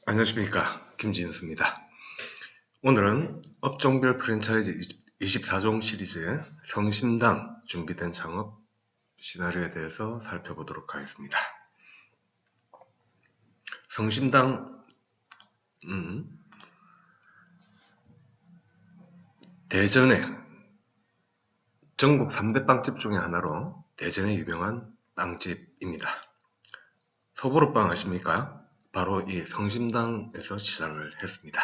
안녕하십니까, 김진수입니다. 오늘은 업종별 프랜차이즈 24종 시리즈의 성심당 준비된 창업 시나리오에 대해서 살펴보도록 하겠습니다. 성심당 대전의 전국 3대 빵집 중에 하나로 대전의 유명한 빵집입니다. 소보루빵 아십니까? 바로 이 성심당에서 시작을 했습니다.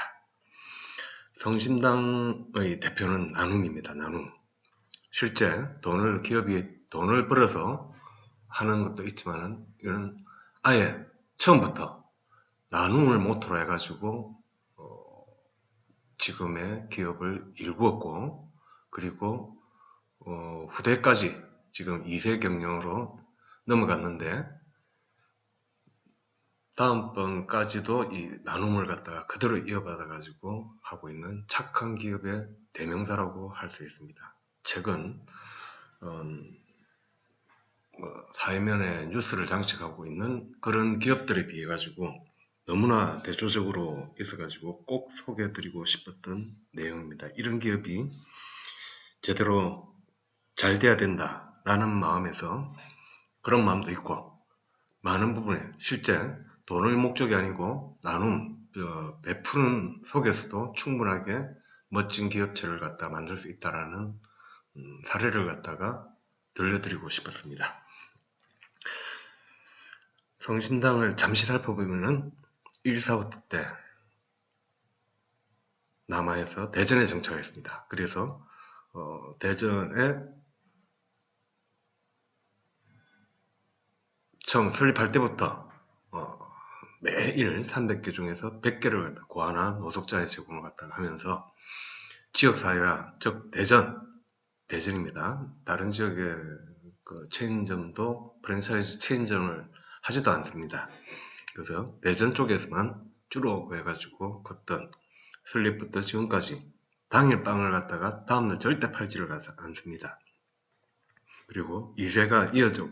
성심당의 대표는 나눔입니다. 나눔. 실제 기업이 돈을 벌어서 하는 것도 있지만은 이거는 아예 처음부터 나눔을 모토로 해가지고 지금의 기업을 일구었고, 그리고 후대까지 지금 2세 경영으로 넘어갔는데, 다음번까지도 이 나눔을 갖다가 그대로 이어받아가지고 하고 있는 착한 기업의 대명사라고 할 수 있습니다. 최근 사회면에 뉴스를 장식하고 있는 그런 기업들에 비해 가지고 너무나 대조적으로 있어가지고 꼭 소개해드리고 싶었던 내용입니다. 이런 기업이 제대로 잘 돼야 된다라는 마음에서 그런 마음도 있고, 많은 부분에 실제 돈을 목적이 아니고 나눔, 베푸는 속에서도 충분하게 멋진 기업체를 갖다 만들 수 있다라는 사례를 갖다가 들려드리고 싶었습니다. 성심당을 잠시 살펴보면은 1.4.5 때 남하에서 대전에 정착했습니다. 그래서 대전에 처음 설립할 때부터 매일 300개 중에서 100개를 갖다 고아나 노숙자의 제공을 갖다가 하면서 지역사회와, 즉 대전입니다. 다른 지역의 그 체인점도 프랜차이즈 체인점을 하지도 않습니다. 그래서 대전 쪽에서만 주로 해가지고 걷던 설립부터 지금까지 당일 빵을 갖다가 다음날 절대 팔지를 않습니다. 그리고 2세가 이어져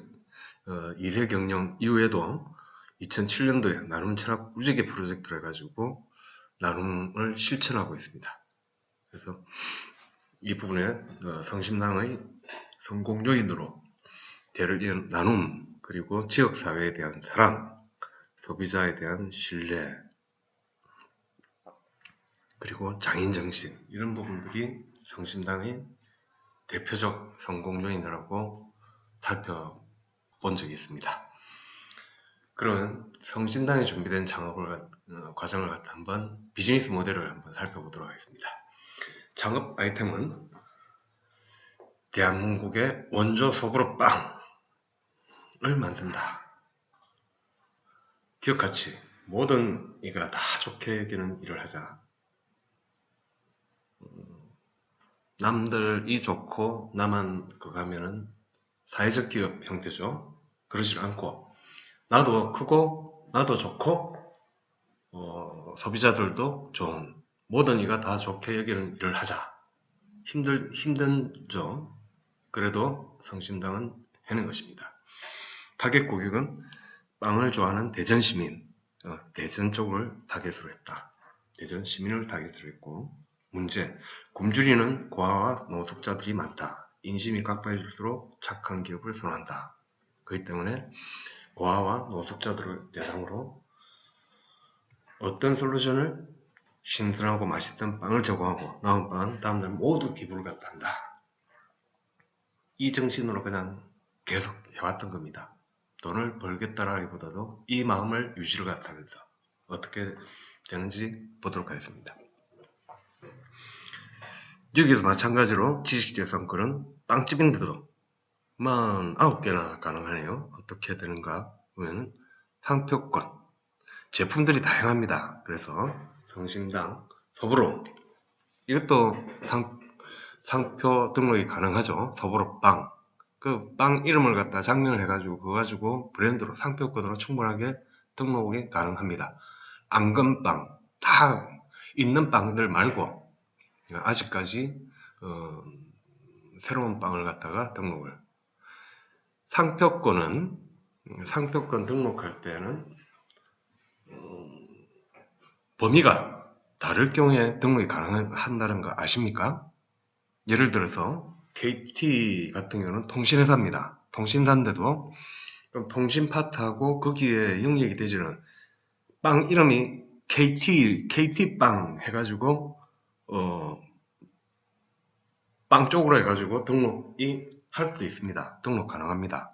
2세 경영 이후에도 2007년도에 나눔 철학 무지개 프로젝트를 해가지고 나눔을 실천하고 있습니다. 그래서 이 부분에 성심당의 성공 요인으로 대를 이은 나눔, 그리고 지역사회에 대한 사랑, 소비자에 대한 신뢰, 그리고 장인정신, 이런 부분들이 성심당의 대표적 성공 요인이라고 살펴본 적이 있습니다. 그러면 성심당에 준비된 창업을 과정을 갖다 한번 비즈니스 모델을 한번 살펴보도록 하겠습니다. 창업 아이템은 대한민국의 원조 소보로 빵을 만든다. 기업가치, 모든 이가 다 좋게 여기는 일을 하자. 남들이 좋고 나만 그거 하면은 사회적 기업 형태죠. 그러지 않고 나도 크고 나도 좋고 소비자들도 좋은, 모든 이가 다 좋게 여기는 일을 하자. 힘든죠. 그래도 성심당은 해낸 것입니다. 타겟 고객은 빵을 좋아하는 대전 시민, 대전 쪽을 타겟으로 했다. 대전 시민을 타겟으로 했고, 문제, 굶주리는 고아와 노숙자들이 많다. 인심이 각박해질수록 착한 기업을 선호한다. 그렇기 때문에 고아와 노숙자들을 대상으로 어떤 솔루션을, 신선하고 맛있던 빵을 제공하고 남은 빵은 다음날 모두 기부를 갖다 한다. 이 정신으로 그냥 계속 해왔던 겁니다. 돈을 벌겠다라기보다도 이 마음을 유지를 갖다 하면서 어떻게 되는지 보도록 하겠습니다. 여기서 마찬가지로 지식재산권은 빵집인데도 49개나 가능하네요. 어떻게 되는가 보면 상표권, 제품들이 다양합니다. 그래서 성심당, 소보로, 이것도 상표 등록이 가능하죠. 소보로 빵. 그 빵 이름을 갖다 장명을 해가지고 그거 가지고 브랜드로, 상표권으로 충분하게 등록이 가능합니다. 앙금빵, 다 있는 빵들 말고 아직까지 새로운 빵을 갖다가 등록을. 상표권 등록할 때는 범위가 다를 경우에 등록이 가능한다는 거 아십니까? 예를 들어서 KT 같은 경우는 통신회사입니다. 통신사인데도 그럼 통신 파트하고 거기에 영역이 되지는 빵 이름이 KT빵 해가지고 빵 쪽으로 해가지고 등록이 할 수 있습니다. 등록 가능합니다.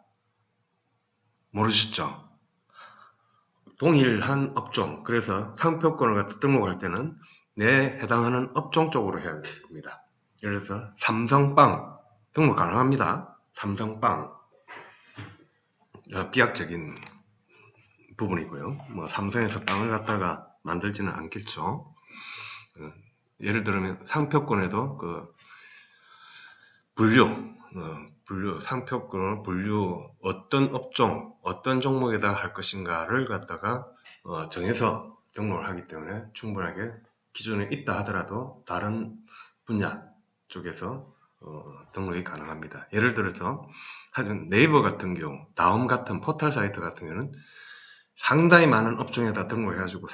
모르셨죠? 동일한 업종, 그래서 상표권을 갖다 등록할 때는 내 해당하는 업종 쪽으로 해야 됩니다. 예를 들어서 삼성빵 등록 가능합니다. 삼성빵 비약적인 부분이고요. 뭐 삼성에서 빵을 갖다가 만들지는 않겠죠. 예를 들면 상표권에도 그 분류, 상표권을 분류, 어떤 업종, 어떤 종목에다 할 것인가를 갖다가 정해서 등록을 하기 때문에 충분하게 기존에 있다 하더라도 다른 분야 쪽에서 등록이 가능합니다. 예를 들어서 네이버 같은 경우, 다음 같은 포털 사이트 같은 경우는 상당히 많은 업종에다 등록해가지고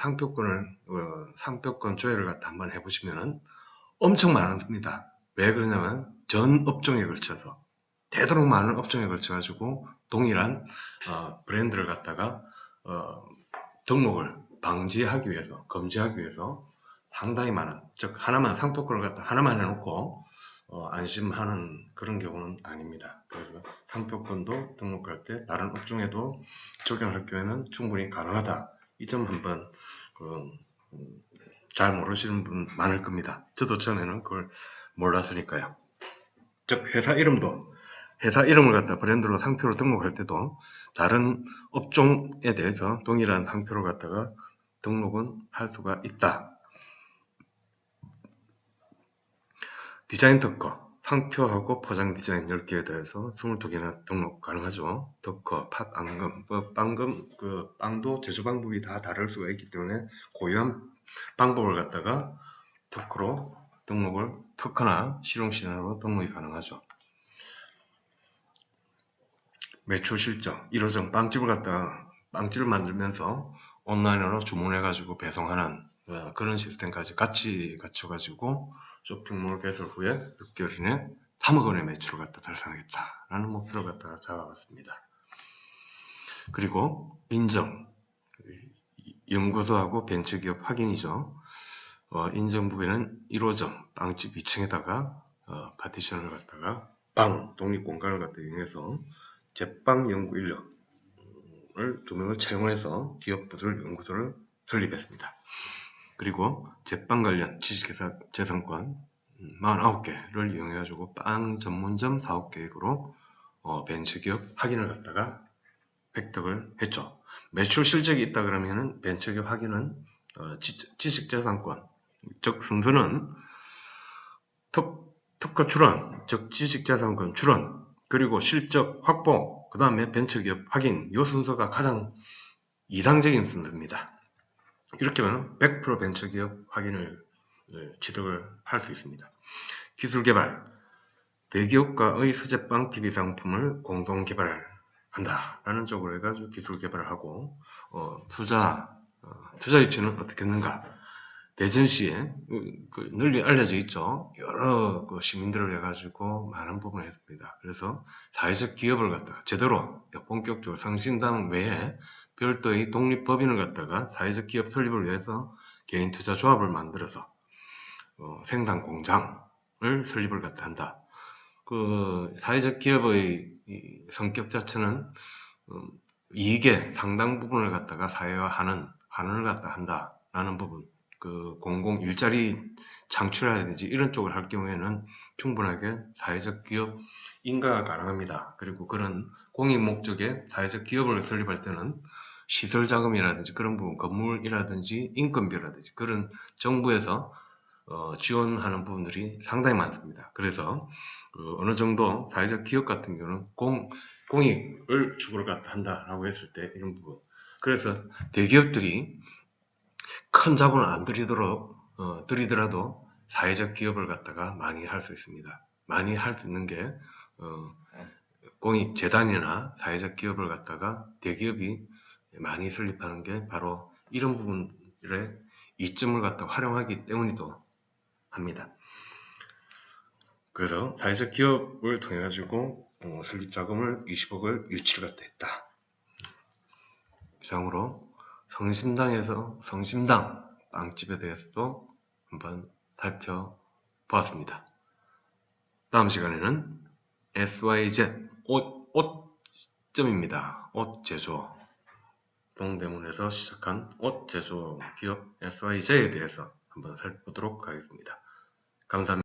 상표권 조회를 갖다 한번 해보시면은 엄청 많습니다. 왜 그러냐면 전 업종에 걸쳐서 되도록 많은 업종에 걸쳐가지고 동일한 브랜드를 갖다가 등록을 방지하기 위해서, 금지하기 위해서 상당히 많은, 즉 하나만 상표권을 갖다 하나만 해놓고 안심하는 그런 경우는 아닙니다. 그래서 상표권도 등록할 때 다른 업종에도 적용할 경우에는 충분히 가능하다. 이 점 한번 잘 모르시는 분 많을 겁니다. 저도 처음에는 그걸 몰랐으니까요. 즉 회사 이름을 갖다 브랜드로 상표로 등록할 때도 다른 업종에 대해서 동일한 상표를 갖다가 등록은 할 수가 있다. 디자인 특허, 상표하고 포장 디자인 10개에 대해서 22개나 등록 가능하죠. 특허, 팥, 앙금, 빵도 제조 방법이 다 다를 수가 있기 때문에 고유한 방법을 갖다가 특허로 등록을, 특허나 실용신화로 등록이 가능하죠. 매출 실적, 1호점 빵집을 갖다가 빵집을 만들면서 온라인으로 주문해가지고 배송하는 그런 시스템까지 같이 갖춰가지고 쇼핑몰 개설 후에 6개월 이내 3억 원의 매출을 갖다 달성하겠다라는 목표를 갖다가 잡아봤습니다. 그리고 인정, 연구소하고 벤처기업 확인이죠. 인정 부분은 1호점 빵집 2층에다가 파티션을 갖다가 빵 독립공간을 갖다 이용해서 제빵 연구 인력을 2명을 채용해서 기업부들 연구소를 설립했습니다. 그리고 제빵 관련 지식재산권 49개를 이용해가지고 빵 전문점 4업 계획으로 벤처기업 확인을 갖다가 획득을 했죠. 매출 실적이 있다 그러면은 벤처기업 확인은 지식재산권, 즉 순서는 특허 출원, 즉 지식재산권 출원, 그리고 실적 확보, 그 다음에 벤처기업 확인, 이 순서가 가장 이상적인 순서입니다. 이렇게 하면 100% 벤처기업 확인을 취득을 할 수 있습니다. 기술개발, 대기업과의 수제빵 TV 상품을 공동 개발한다 라는 쪽으로 해가지고 기술개발을 하고 투자 유치는 어떻게 했는가. 대전시에 널리 알려져 있죠. 여러 시민들을 해가지고 많은 부분을 했습니다. 그래서 사회적 기업을 갖다가 제대로 본격적으로 성신당 외에 별도의 독립법인을 갖다가 사회적 기업 설립을 위해서 개인 투자 조합을 만들어서 생산 공장을 설립을 갖다 한다. 그 사회적 기업의 성격 자체는 이익의 상당 부분을 갖다가 사회화하는 환원을 갖다 한다라는 부분. 공공 일자리 창출이라든지 이런 쪽을 할 경우에는 충분하게 사회적 기업 인가가 가능합니다. 그리고 그런 공익 목적의 사회적 기업을 설립할 때는 시설 자금이라든지 그런 부분, 건물이라든지 인건비라든지 그런 정부에서 지원하는 부분들이 상당히 많습니다. 그래서 어느 정도 사회적 기업 같은 경우는 공익을 추구를 갖다 한다라고 했을 때 이런 부분. 그래서 대기업들이 큰 자본을 안 들이더라도 사회적 기업을 갖다가 많이 할 수 있습니다. 많이 할 수 있는 게 공익재단이나 사회적 기업을 갖다가 대기업이 많이 설립하는 게 바로 이런 부분에 이점을 갖다 활용하기 때문이기도 합니다. 그래서 사회적 기업을 통해 가지고 설립 자금을 20억을 유치를 갖다 했다. 이상으로 성심당 빵집에 대해서도 한번 살펴보았습니다. 다음 시간에는 SYZ 옷점입니다. 옷 제조. 동대문에서 시작한 옷 제조 기업 SYZ에 대해서 한번 살펴보도록 하겠습니다. 감사합니다.